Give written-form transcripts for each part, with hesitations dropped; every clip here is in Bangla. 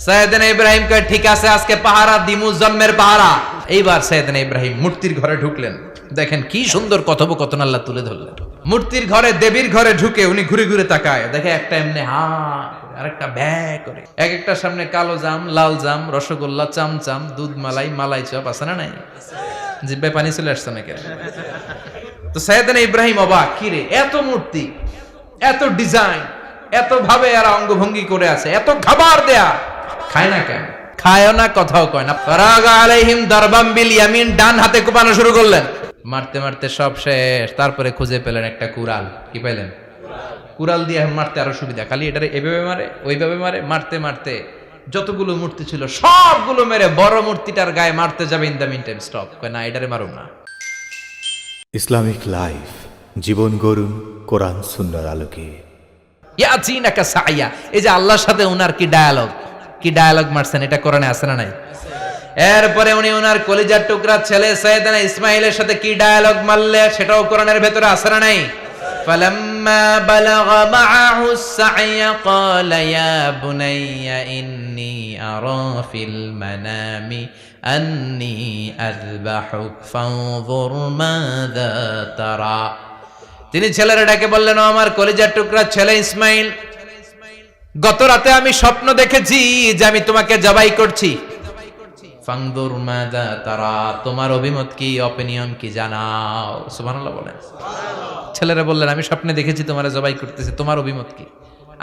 সাইয়েদনা ইব্রাহিম কয় ঠিক আছে, আজকে পাহারা দিমু, জন্মের পাহারা। এইবার সাইয়েদনা ইব্রাহিম মূর্তির ঘরে ঢুকলেন। দেখেন কি সুন্দর কথোপকথন আল্লাহ তুলে ধরলেন। মূর্তির ঘরে, দেবীর ঘরে ঢুকে উনি ঘুরে ঘুরে তাকায়, দেখে একটা এমনি হা আরেকটা ব্যা করে, এক একটার সামনে কালো জাম, লাল জাম, রসগোল্লা, চামচাম, দুধ মালাই, মালাই চপ আছে না নাই? জিব্বায় পানি চলে আসছে নাকি? তো সাইয়েদনা ইব্রাহিম অবাক, কি রে এত মূর্তি, এত ডিজাইন, এত ভাবে এরা অঙ্গভঙ্গি করে আছে, এত খাবার দেয়া, খায় না কেন? খায়ও না, কথাও কয় না। ফারাগা আলাইহিম দারবাম বিল ইয়ামিন, ডান হাতে কোপানো শুরু করলেন। মারতে মারতে সব শেষ, তারপরে খুঁজে পেলেন একটা কুড়াল। কি পাইলেন? কুড়াল দিয়ে মারতে আরো সুবিধা, খালি এটারে এভাবে মারে, ওইভাবে মারে, মারতে মারতে যতগুলো মূর্তি ছিল সবগুলো মেরে বড় মূর্তিটার গায়ে মারতে যাবে, in the mean time stop, কয় না এটারে মারুম না। ইসলামিক লাইফ, জীবন গড়ুন কোরআন সুন্নাহর আলোকে। ইয়াতিনাকা সাইয়া, এই যে আল্লাহর সাথে উনার কি ডায়ালগ মারছেন, এটা কোরআনে আছে না নাই? এরপরে উনি ওনার কলিজার টুকরা ছেলে সাইয়েদনা ইসমাইলের সাথে কি ডায়ালগ মারলে, সেটাও কোরআনের ভেতরে আছে না নাই? ফালাম্মা বালাগা মাআহু সাইয়া ক্বালা ইয়া বুনাইয়া ইন্নী আরা ফিল মানামি আন্নী আযবাহুক ফানজুর মাযা তারা। তিনি ছেলের ডাকে বললেন, ও আমার কলিজার টুকরা ছেলে ইসমাইল, গত রাতে আমি স্বপ্ন দেখেছি যে আমি তোমাকে জবাই করছি। ফানজুর মাযা তারা, তোমার অভিমত কি, অপিনিয়ন কি জানাও। সুবহানাল্লাহ বলেন। ছেলেরা বললেন, আমি স্বপ্নে দেখেছি তোমারে জবাই করতেছি, তোমার অভিমত কি?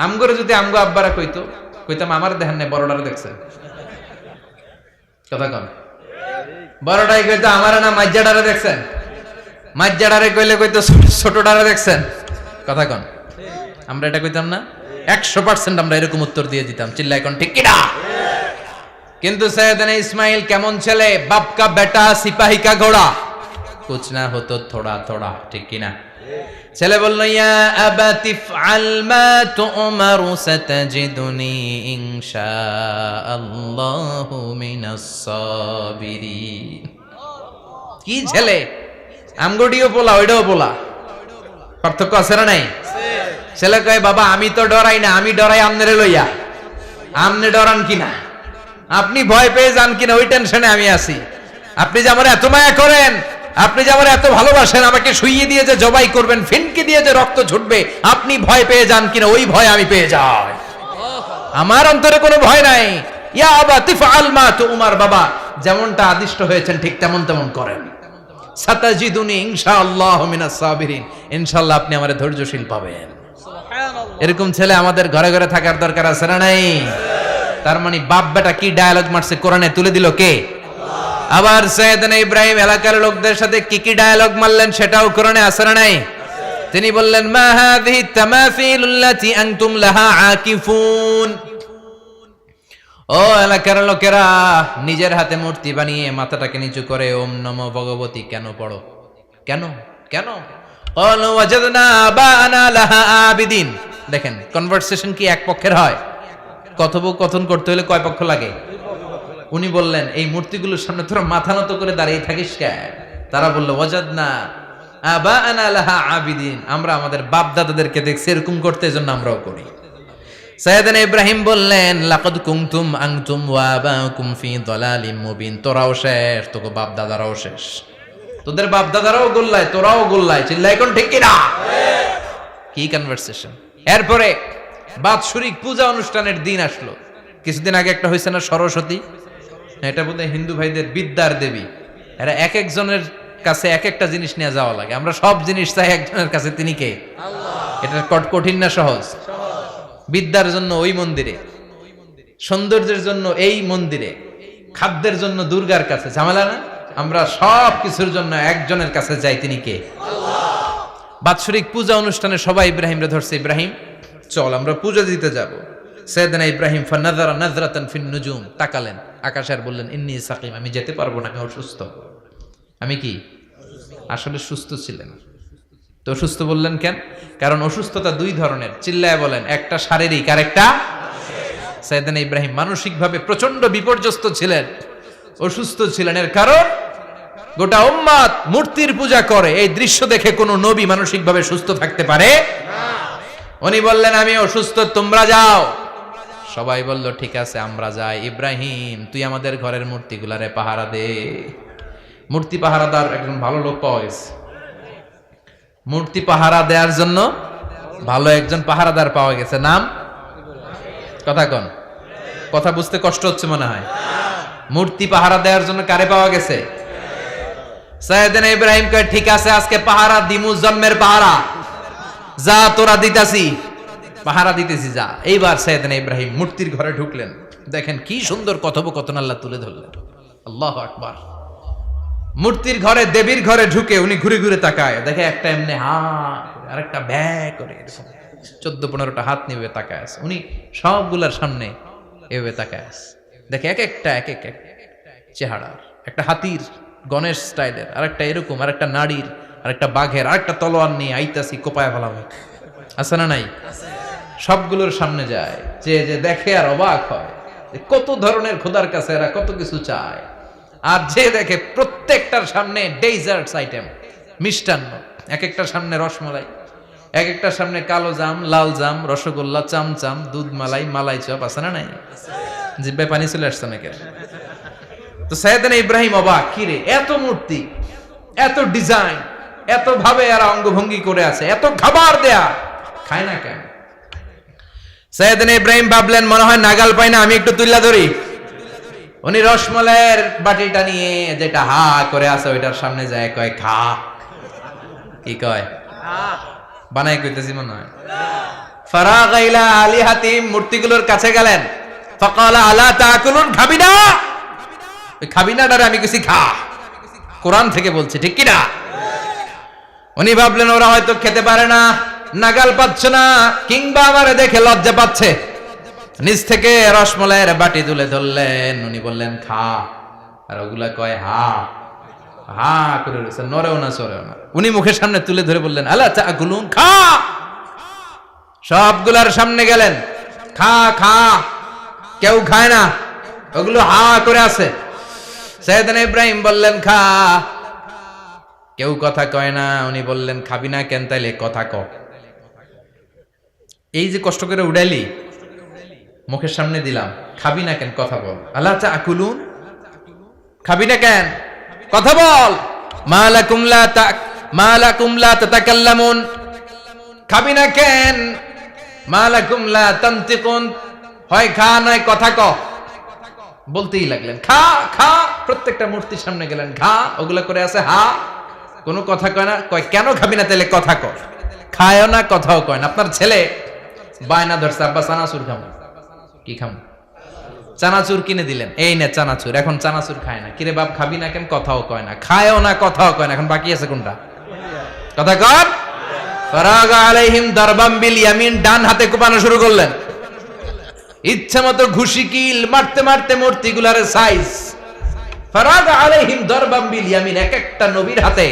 আমগরে যদি আমগো আব্বারা কইতো, কইতাম আমার দেখেন না, বড়টারে দেখছেন। কথা কন, বড়টাই কইতো আমার না মাইজ্জাডারে দেখছেন, মাইজ্জাডারে কইলে কইতো ছোটটারে দেখছেন। কথা কন, আমরা এটা কইতাম না? 100% আমরা এরকম উত্তর দিয়ে দিতাম, চিল্লায় কোন ঠিক কিনা? কিন্তু সাইয়েদনা ইসমাইল কেমন ছেলে, বাপ কা বেটা সিপাহী কা ঘোড়া, কুছ না হতো থোড়া থোড়া, ঠিক কিনা? ছেলে বলল, ইয়া আবাতি ফআল মা তুমারু সাতাজিদুনি ইনশাআল্লাহু মিনাস সাবিরিন। কি ছেলে, আমগডিও পোলা ওইটাও পোলা, পার্থক্য আছে না নাই? ছেলে কয়, বাবা আমি তো ডরাই না, আমি ডরাই আমনেরে লইয়া। আমনে ডরান কিনা, আপনি ভয় পেয়ে যান কিনা, ওই টেনশনে আমি আছি। আপনি যে আমার এত মায়া করেন, আপনি যে আমার এত ভালোবাসেন, আমাকে শুইয়ে দিয়ে যে জবাই করবেন, ফিনকি দিয়ে যে রক্ত ছুটবে, আপনি ভয় পেয়ে যান কিনা, ওই ভয় আমি পেয়ে যাই। আমার অন্তরে কোনো ভয় নাই। ইয়া আবাতি ফাআল মা তুমার, বাবা যেমনটা আদিষ্ট হয়েছেন ঠিক তেমন তেমন করেন। সাতাজিদুনি ইনশাআল্লাহু মিনাস সাবিরিন, ইনশাআল্লাহ আপনি আমারে ধৈর্যশীল পাবেন। এরকম ছেলে আমাদের ঘরে ঘরে থাকার দরকার আছে না নাই? তার মানে বাপ বেটা কি ডায়ালগ মারছে, কোরআনে তুলে দিল কে? আবার সাইয়েদনা ইব্রাহিম এলাকার লোকদের সাথে কি ডায়ালগ মারলেন, সেটাও কোরআনে আছে না নাই? তিনি বললেন, মা হাযিহি তামাসিলুল্লাতী আনতুম লাহা আকিফুন। ও এলাকার লোকেরা, নিজের হাতে মূর্তি বানিয়ে মাথাটাকে নিচু করে ওম নমো ভগবতী কেন পড়ো? কেন কেন? ক্বালু ওয়াজাদনা আবানা লাহা আবিদিন। দেখেন কনভারসেশন কি এক পক্ষের হয়? কথোপকথন করতে হলে কয় পক্ষ লাগে? উনি বললেন, এই মূর্তিগুলোর সামনে তোরা মাথা নত করে দাঁড়িয়ে থাকিস কেন? তারা বলল, ওয়াজাদনা আবানা লাহা আবিদিন, আমরা আমাদের বাপ দাদাদেরকে দেখছি এরকম করতে, এজন্য আমরাও করি। সাইয়েদনা ইব্রাহিম বললেন, লাকাদ কুনতুম আনতুম ওয়া আবাকুম ফি দালালিম মুবিন, তোরাও শেষ, তোকে বাপ দাদারাও শেষ, তোদের বাপ দাদারাও গোল্লায়, তোরাও গোল্লায়, চিল্লাই কোন ঠিক কিনা? কি কনভারসেশন। এরপরে বাৎসরিক পূজা অনুষ্ঠানের দিন আসলো। কিছুদিন আগে একটা হয়েছে না, সরস্বতী, এটা বোধহয় হিন্দু ভাইদের বিদ্যার দেবী। এরা এক একজনের কাছে এক একটা জিনিস নিয়ে যাওয়া লাগে, আমরা সব জিনিস চাই একজনের কাছে, তিনি কে? আল্লাহ। এটা কঠিন না সহজ? বিদ্যার জন্য ওই মন্দিরে, সৌন্দর্যের জন্য এই মন্দিরে, খাদ্যের জন্য দুর্গার কাছে, ঝামেলা না? আমরা সব কিছুর জন্য একজনের কাছে যাই, তিনি কে? আল্লাহ। বাৎসরিক পূজা অনুষ্ঠানে সবাই ইব্রাহিমরে ধরছে, ইব্রাহিম চল আমরা পূজা দিতে যাব। সাইয়েদনা ইব্রাহিম ফানাযারা নাযরাতান ফিন নুজুম, তাকালেন আকাশে আর বললেন, ইন্নী সাকিম, আমি যেতে পারবো না, আমি অসুস্থ। আমি কি আসলে সুস্থ ছিলেন? তো অসুস্থ বললেন কেন? কারণ অসুস্থতা দুই ধরনের, চিল্লায় বলেন, একটা শারীরিক আর একটা। সাইয়েদনা ইব্রাহিম মানসিকভাবে প্রচন্ড বিপর্যস্ত ছিলেন, অসুস্থ ছিলেন। এর কারণ গোটা উম্মত মূর্তির পূজা করে, এই দৃশ্য দেখে কোন নবী মানসিকভাবে সুস্থ থাকতে পারে না। উনি বললেন, আমি অসুস্থ, তোমরা যাও, সবাই বলল ঠিক আছে আমরা যাই। ইব্রাহিম তুই আমাদের ঘরের মূর্তিগুলারে পাহারা দে। মূর্তি পাহারাদার একজন ভালো লোক পাওয়া গেছে, মূর্তি পাহারা দেওয়ার জন্য ভালো একজন পাহারাদার পাওয়া গেছে। নাম কথা কন, কথা বুঝতে কষ্ট হচ্ছে মনে হয়। মূর্তি পাহারা দেওয়ার জন্য কারে পাওয়া গেছে? সাইয়েদনা ইব্রাহিম কয় ঠিক আছে আজকে পাহারা দিমু, জন্মের পাহারা, যা তোরা দিতাছি, পাহারা দিতেছি যা। এইবার সাইয়েদনা ইব্রাহিম মূর্তির ঘরে ঢুকলেন। দেখেন কি সুন্দর কথোপকথন আল্লাহ তুলে ধরলেন। আল্লাহু আকবার। মূর্তির ঘরে, দেবীর ঘরে ঢুকে উনি ঘুরে ঘুরে তাকায়, দেখে একটা এমনি হা আর একটা ব্যা করে 14-15টা হাত নিয়ে তাকায় আছে। উনি সবগুলার সামনে এভাবে তাকায় আছে, দেখে এক একটা এক এক চেহারা, একটা হাতির গণেশ স্টাইলের, আরেকটা এরকম, আরেকটা নারীর, আরেকটা বাঘের, আরেকটা তলোয়ার নিয়ে আইতাছি কোপায় ফেলাবে, আছে না নাই? সবগুলোর সামনে যায়, যে যে দেখে আর অবাক হয় কত ধরনের খোদার কাছে এরা কত কিছু চায়। আর যে দেখে প্রত্যেকটার সামনে ডেজার্টস আইটেম, মিষ্টান্ন, এক একটার সামনে রসমালাই, এক একটার সামনে কালো জাম, লাল জাম, রসগোল্লা, চামচাম, দুধ মালাই, মালাই চপ, আছে না নাই? জিব্বায় পানি চলে আসছে নাকি? তো সাইয়েদনা ইব্রাহিম অবাক, কি রে এত মূর্তি, এত ডিজাইন, এত ভাবে এরা অঙ্গভঙ্গি করে আছে, এত খাবার দেয়া, খায় না কেন? সাইয়েদনা ইব্রাহিম ভাবলেন মনে হয় নাগাল পাই না, আমি একটু তুল্লা ধরি। উনি রসমালাইয়ের বাটিটা নিয়ে যেটা হা করে আছে ওইটার সামনে যায়, কয় খা। কি কয়? বানাই কইতেছি মনে হয়। ফারাগা ইলা আলিহাতিম, মূর্তিগুলোর কাছে গেলেন। ফাকালা আলা তাকুলুন, খাবি না? ওই খাবি না ডারে আমি কিছু খা, কোরআন থেকে বলছে, ঠিক কি না? উনি ভাবলেন ওরা হয়তো খেতে পারে না, নাগাল পাচ্ছে না, কিংবা আমারে দেখে লজ্জা পাচ্ছে। নিজ থেকে রসমলাইয়ের বাটি তুলে ধরলেন, উনি বললেন খা, আর ওগুলা কয় হা হা করে রয়েছে, নরেও না সরেও না। উনি মুখের সামনে তুলে ধরে বললেন আলা তাকুলুন, খা। সবগুলার সামনে গেলেন, খা খা, কেউ খায় না, ওগুলো হা করে আছে। সাইয়েদনা ইব্রাহিম বললেন খা, কেউ কথা কয় না। উনি বললেন খাবি না কেন? তাইলে কথা ক। এই যে কষ্ট করে উড়াইলি, মুখের সামনে দিলাম, খাবি না কেন? কথা বল। আলা তাকুলুন, খাবি না কেন? কথা বল। মালাকুম লা তাতাকাল্লামুন, খাবি না কেন? মালাকুম লা তানতিকুন, হয় খা নয় কথা ক। বলতেই লাগলেন খা খা, প্রত্যেকটা মূর্তির সামনে গেলেন, খা, ওগুলা করে আছে হা, কোনো কথা কয় না। কয় কেন খাবি না? তাহলে কথা ক। খায়ও না, কথাও কয় না। আপনার ছেলে বায়না ধরছে, আব্বা চানাচুর খাবো। কি খাবো? চানাচুর কিনে দিলেন, এই নে চানাচুর। এখন চানাচুর খায় না। কিরে বাপ খাবি না কেন? কথাও কয় না। খায়ও না, কথাও কয় না। এখন বাকি আছে কোনটা? কথা কর। ফারাগা আলাইহিম দারবাম বিল ইয়ামিন, ডান হাতে কোপানো শুরু করলেন। ইচ্ছা মতো ঘুষি কিল মারতে মারতে মূর্তিগুলার সাইজ। ফারাগা আলাইহিম দারবাম বিল ইয়ামিন, এক একটা নবীর হাতে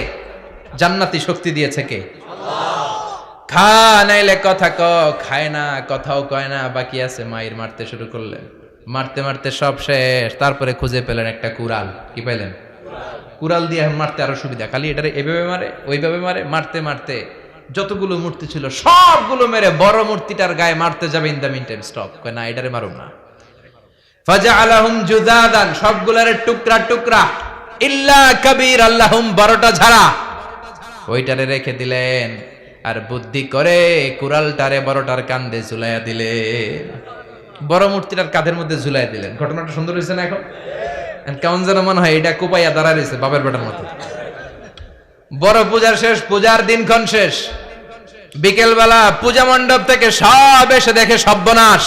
জান্নাতি শক্তি দিয়েছে কে? আল্লাহ। খা নাইলে কথা ক, খায় না, কথাও কয় না, বাকি আছে। মায়ের মারতে শুরু করলেন, মারতে মারতে সব শেষ। তারপরে খুঁজে পেলেন একটা কুড়াল। কি পেলেন? কুড়াল দিয়ে মারতে আরো সুবিধা, খালি এটারে এভাবে মারে, ওইভাবে মারে। মারতে মারতে যতগুলো মূর্তি ছিল সবগুলো মেরে বড় মূর্তিটার গায়ে মারতে যাবে, in the mean time stop, কয় না এটারে মারুম না। ফাজআলাহুম জুদাদান, সবগুলারে টুকরা টুকরা, ইল্লা কাবীর আল্লাহুম, বড়টা ছাড়া ওইটারে রেখে দিলেন। আর বুদ্ধি করে কুড়ালটারে বড়টার কাঁধে ঝুলাইয়া দিলেন, বড় মূর্তিটার কাঁধের মধ্যে ঝুলাই দিলেন। ঘটনাটা সুন্দর হয়েছে না? এখন কেমন যেন মনে হয় এটা কোপাইয়া দাঁড়া রয়েছে বাপের বেটার মতো। বড় পূজার শেষ, পূজার দিনক্ষণ শেষ। বিকেলবেলা পূজা মণ্ডপ থেকে সব এসে দেখে সর্বনাশ।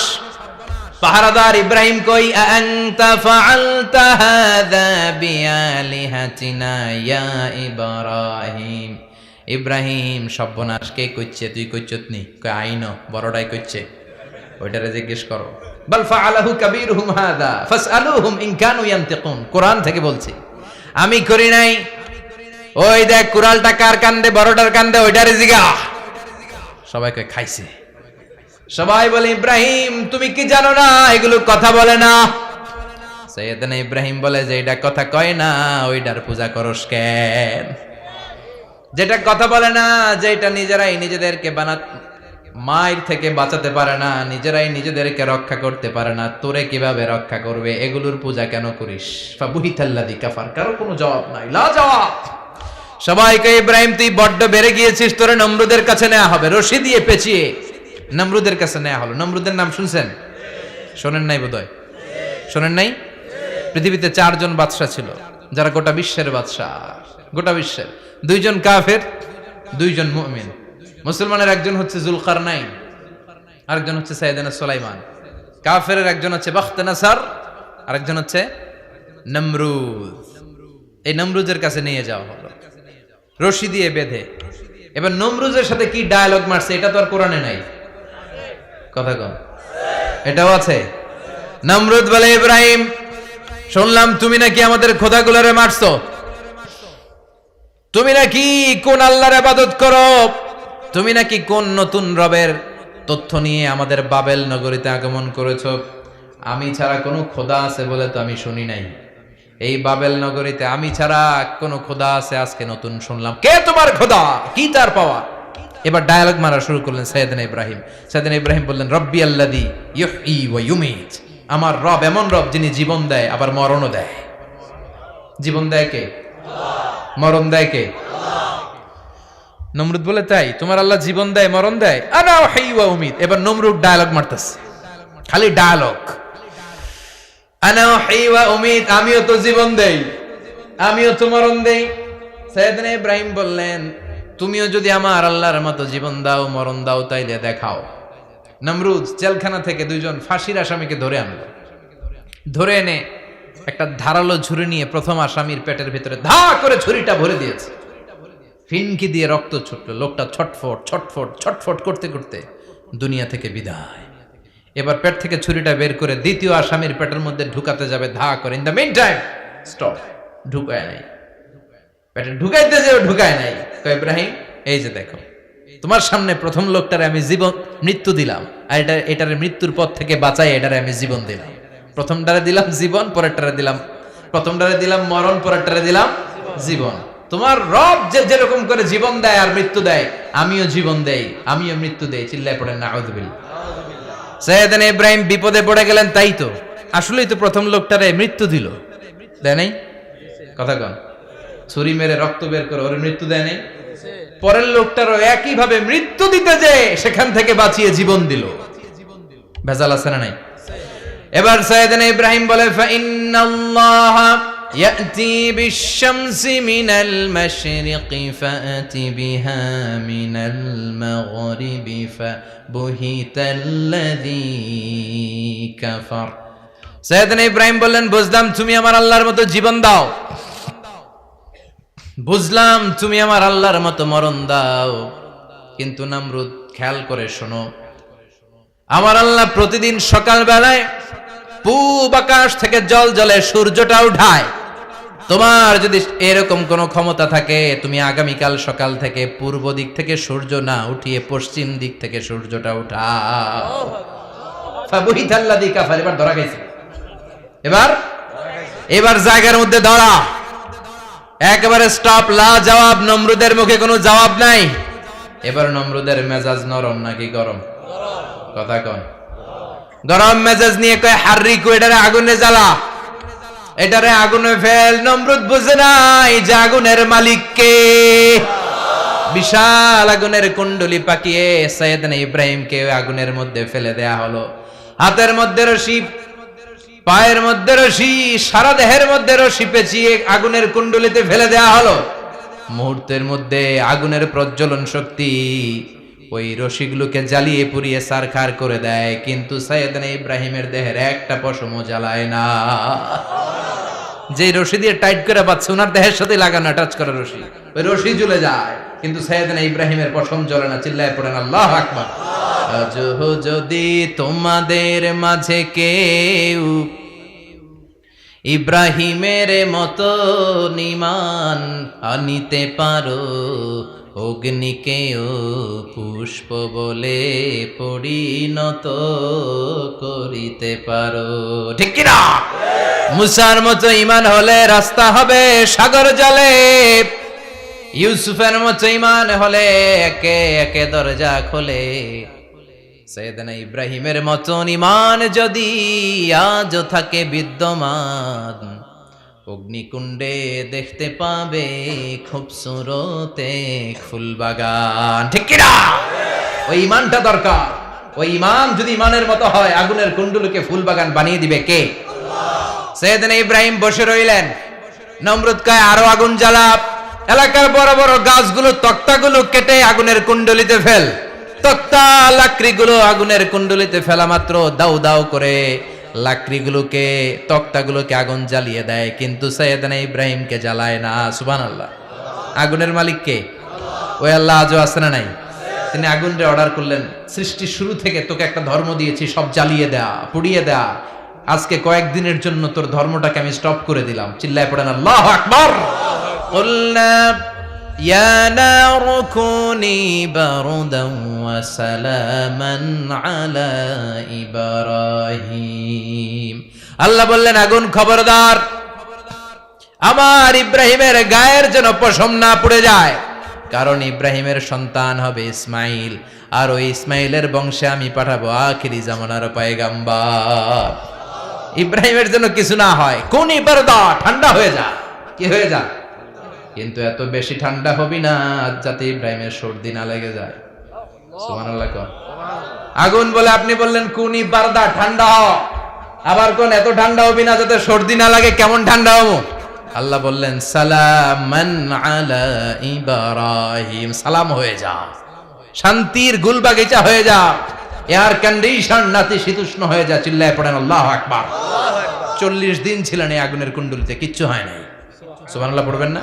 পাহারাদার ইব্রাহিম কই, আনতা ফাআলতা হাযা বিআলিহাতিনা ইয়া ইব্রাহিম। ইব্রাহিম সর্বনাশ কে কইছে? তুই কইছত নি? কই আইনো, বড়টাই কইছে। ওইটারে জিজ্ঞেস করো। বাল ফাআলাহু কাবীরুহুম হাযা ফাসআলুহুম ইন কানু ইয়ানতিকুন, কোরআন থেকে বলছি, আমি করি নাই। ওই দেখ কুড়ালটা কার কান্দে? বড়টার কান্দে, ওইটারে জিগা। সবাই কয় খাইছে। সবাই বলে ইব্রাহিম তুমি কি জানো না এগুলো কথা বলে না? সাইয়েদনা ইব্রাহিম বলে যে এটা কথা কয় না, ওইটার পূজা করস কেন? যেটা কথা বলে না, যেটা নিজেরাই নিজেদেরকে মায়ের থেকে বাঁচাতে পারে না, নিজেরাই নিজেদেরকে রক্ষা করতে পারে না, তোরে কিভাবে রক্ষা করবে? এগুলোর পূজা কেন করিস? ফাবুহিতাল্লাযী কাফার, কারো কোনো জবাব নাই, লা জবাব। সবাইকে ইব্রাহিম তুই বড্ড বেড়ে গিয়েছিস, তোরে নমরুদের কাছে নেওয়া হবে, রশি দিয়ে পেঁচিয়ে নমরুদের কাছে নেওয়া হলো। নমরুদের নাম শুনছেন? শোনেন নাই বোধহয়, শোনেন নাই? পৃথিবীতে 4 জন বাদশা ছিল, যারা গোটা বিশ্বের বাদশা, গোটা বিশ্বের। 2 জন কাফের, 2 জন মুমিন। মুসলমানের একজন হচ্ছে যুলকারনাইন, আরেকজন হচ্ছে সাইয়েদনা সুলাইমান। কাফেরের একজন হচ্ছে বাখতানাসার, আরেকজন হচ্ছে নমরুদ। এই নমরুদের কাছে নিয়ে যাওয়া হলো রশি দিয়ে বেঁধে। এবার নমরুদের সাথে কি ডায়ালগ মারছে এটা তো আর কোরআনে নাই, কথা কম, এটাও আছে। নমরুদ বলে, ইব্রাহিম শুনলাম তুমি নাকি আমাদের খোদাগুলোরে মারছো, তুমি নাকি কোন আল্লাহর ইবাদত করো, তুমি নাকি কোন নতুন রবের তথ্য নিয়ে আমাদের বাবেল নগরীতে আগমন করেছো। আমি ছাড়া কোনো খোদা আছে বলে তো আমি শুনি নাই, এই বাবেল নগরীতে আমি ছাড়া কোনো খোদা আছে আজকে নতুন শুনলাম। কে তোমার খোদা, কি তার পাওয়া? এবার ডায়ালগ মারা শুরু করলেন সাইয়েদনা ইব্রাহিম। সাইয়েদনা ইব্রাহিম বললেন, রব্বি আল্লাযী ইউহয়ী ওয়া ইউমীত, আমার রব এমন রব যিনি জীবন দেয় আবার মরণও দেয়। জীবন দেয় কে? মরণ দেয় কে? নমরুদ বলে, তাই তোমার আল্লাহ জীবন দেয় মরণ দেয়? আনা উহয়ী ওয়া উমীত। এবার নমরুদ ডায়ালগ মারতেছে, খালি ডায়ালগ, আনা উহয়ী ওয়া উমীত, আমিও তো জীবন দেই, আমিও তো মরণ দেই। সাইয়েদনা ইব্রাহিম বললেন, তুমিও যদি আমার আল্লাহর মতো জীবন দাও মরণ দাও তাইলে দেখাও। নমরুদ জেলখানা থেকে 2 জন ফাঁসির আসামিকে ধরে আনলো। ধরে এনে একটা ধারালো ছুরি নিয়ে প্রথম আসামির পেটের ভিতরে ধা করে ছুরিটা ভরে দিয়েছে। ফিনকি দিয়ে রক্ত ছুটলো, লোকটা ছটফট ছটফট ছটফট করতে করতে দুনিয়া থেকে বিদায়। এবার পেট থেকে ছুরিটা বের করে দ্বিতীয় আসামির পেটের মধ্যে ঢুকাতে যাবে ধা করে। In the mean time stop, ঢুকায় নাই, পেটে ঢুকাইতে যাবে ঢুকায় নাই। কয়, ইব্রাহিম এই যে দেখো, তোমার সামনে প্রথম লোকটারে আমি জীবন মৃত্যু দিলাম, আর এটার মৃত্যুর পথ থেকে বাঁচাই এটারে আমি জীবন দিলাম। প্রথমটারে দিলাম জীবন, পরেরটারে দিলাম, প্রথমটারে দিলাম মরণ, পরেরটারে দিলাম জীবন। তোমার রব যে যেরকম করে জীবন দেয় আর মৃত্যু দেয়, আমিও জীবন দেই, আমিও মৃত্যু দেই। চিল্লায় পড়েন নাউযুবিল্লাহ। সাইয়েদনা ইব্রাহিম বিপদে পড়ে গেলেন। তাই তো, আসলেই তো প্রথম লোকটারে মৃত্যু দিল, দেয় নাই? কথা কন, ছুরি মেরে রক্ত বের করে ওর মৃত্যু দেয় নাই? পরের লোকটারও একই ভাবে মৃত্যু দিতে যে সেখান থেকে বাঁচিয়ে জীবন দিল। ভেজাল আছে না নাই? এবার সাইয়েদনা ইব্রাহিম বলে, ফাইন্নাল্লাহা ইয়াতি বিশ-শামসি মিনাল মাশরিকি ফাআতি বিহা মিনাল মাগরিবি ফাবুহিতাল্লাযী কাফার। সাইয়েদনা ইব্রাহিম বললেন, বুঝলাম তুমি আমার আল্লাহর মতো জীবন দাও, বুঝলাম তুমি আমার আল্লাহর মতো মরণ দাও, কিন্তু নমরুদ খেয়াল করে শোনো, আমার আল্লাহ প্রতিদিন সকাল বেলায় পূব আকাশ থেকে জল জলে সূর্যটা উঠায়। তোমার যদি এরকম কোন ক্ষমতা থাকে, তুমি আগামীকাল সকাল থেকে পূর্ব দিক থেকে সূর্য না উঠিয়ে পশ্চিম দিক থেকে সূর্যটা উঠাও। ফাবুহিতাল্লাযী কাফার। এবার ধরা গেছে, এবার জায়গার মধ্যে ধরা, একেবারে স্টপ, লা জবাব। নমরুদের মুখে কোনো জবাব নাই। এবার নমরুদের মেজাজ নরম নাকি গরম? কথা কন। গরম মেজাজ নিয়ে কয়, হাররিকু, এটারে আগুনে জ্বালা, এটারে আগুনে ফেল। নমরুদ বুঝে নাই যে আগুনের মালিক কে। বিশাল আগুনের কুণ্ডলি পাকিয়ে সাইয়েদনা ইব্রাহিমকে আগুনের মধ্যে ফেলে দেয়া হলো। হাতের মধ্যে রশি, পায়ের মধ্যে রশি, সারা দেহের মধ্যে রশি পেঁচিয়ে আগুনের কুণ্ডলিতে ফেলে দেয়া হলো। মুহূর্তের মধ্যে আগুনের প্রজ্বলন শক্তি ওই রশিগুলোকে জ্বালিয়ে পুড়িয়ে ছারখার করে দেয়, কিন্তু সাইয়েদনা ইব্রাহিমের দেহের একটা পশমও জ্বালায় না। যে রশি দিয়ে টাইট করে বাঁধছে, ওনার দেহের সাথে লাগানো টাচ করা রশি, ওই রশি জ্বলে যায়, কিন্তু সাইয়েদনা ইব্রাহিমের পশম জ্বলে না। চিল্লায় পড়েন আল্লাহু আকবার। আজও যদি তোমাদের মাঝে কেউ ইব্রাহিমের মতো ঈমান আনিতে পারো, অগ্নিকেও পুষ্প বলে পরিণত করিতে পারো, ঠিক কিনা? মুসার মতো ঈমান হলে রাস্তা হবে সাগর জলে, ইউসুফের মতো ঈমান হলে একে একে দরজা খোলে। সৈয়দনা ইব্রাহিমের মতন ঈমান যদি আজও থাকে বিদ্যমান, অগ্নিকুণ্ডে দেখতে পাবে খুবসুরত এক ফুলবাগান। ঠিক কি না? ওই ঈমানটা দরকার। ওই ঈমান যদি ঈমানের মতো হয়, আগুনের কুণ্ডুলকে ফুলবাগান বানিয়ে দিবে কে? সৈয়দনা ইব্রাহিম বসে রইলেন। নমরুদ কয় আরো আগুন জ্বালা, এলাকার বড় বড় গাছগুলো তক্তাগুলো কেটে আগুনের কুণ্ডলিতে ফেল। তক্তা লাকড়িগুলো আগুনের কুণ্ডলিতে ফেলা মাত্র দাউ দাউ করে লাকড়িগুলোকে তক্তাগুলোকে আগুন জ্বালিয়ে দেয়, কিন্তু সৈয়দনা ইব্রাহিমকে জ্বালায় না। সুবহানাল্লাহ। আগুনের মালিক কে? ওই আল্লাহ আজও আছে না নাই? তিনি আগুনরে অর্ডার করলেন, সৃষ্টির শুরু থেকে তোকে একটা ধর্ম দিয়েছি, সব জ্বালিয়ে দেয়া, পুড়িয়ে দেয়া। আজকে কয়েকদিনের জন্য তোর ধর্মটাকে আমি স্টপ করে দিলাম। চিল্লায় পড়েন আল্লাহু আকবার। কুলনা ইয়া নারু কুনি বারদান ওয়া সালামান আলা ইব্রাহিম। আল্লাহ বললেন আগুন খবরদার, আমার ইব্রাহিমের গায়ের যেন পশম না পুড়ে যায়, কারণ ইব্রাহিমের সন্তান হবে ইসমাইল, আর ওই ইসমাইলের বংশে আমি পাঠাবো আখিরি জামানার পয়গাম্বর। ইব্রাহিমের জন্য কিছু না হয়, কোন ইবারদা ঠান্ডা হয়ে যা, কি হয়ে যা, কিন্তু এত বেশি ঠান্ডা হবি না যাতে ইব্রাহিমের সর্দি না লেগে যায়। সুবহানাল্লাহ। আগুন বলে আপনি বললেন কোন ইবারদা ঠান্ডা হ, আবার কোন এত ঠান্ডা হবি না যাতে সর্দি না লাগে। কেমন ঠান্ডা হবো? আল্লাহ বললেন সালামান আলা ইব্রাহিম, সালাম হয়ে যা, শান্তির গুলবাগিচা হয়ে যা, এয়ার কন্ডিশন নাতিশীতোষ্ণ হয়ে যা। চিল্লায় পড়েন আল্লাহু আকবার। 40 দিন ছিলেন এই আগুনের কুণ্ডলিতে, কিচ্ছু হয় নাই। সুবহানাল্লাহ পড়বেন না?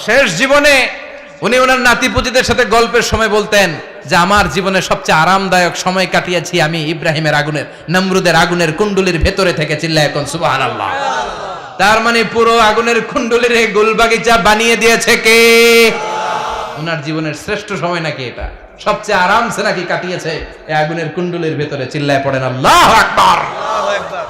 শেষ জীবনে উনি ওনার নাতিপুতিদের সাথে গল্পের সময় বলতেন যে আমার জীবনে সবচেয়ে আরামদায়ক সময় কাটিয়েছি আমি ইব্রাহিমের আগুনের, নমরুদের আগুনের কুণ্ডলির ভেতরে থেকে। চিল্লায় এখন সুবহানাল্লাহ। তার মানে পুরো আগুনের কুণ্ডলির এই গুলবাগিচা বানিয়ে দিয়েছে কে? ওনার জীবনের শ্রেষ্ঠ সময় নাকি এটা, সবচেয়ে আরামসে নাকি কাটিয়েছে এই আগুনের কুণ্ডলির ভেতরে। চিল্লায় পড়েন আল্লাহু আকবার।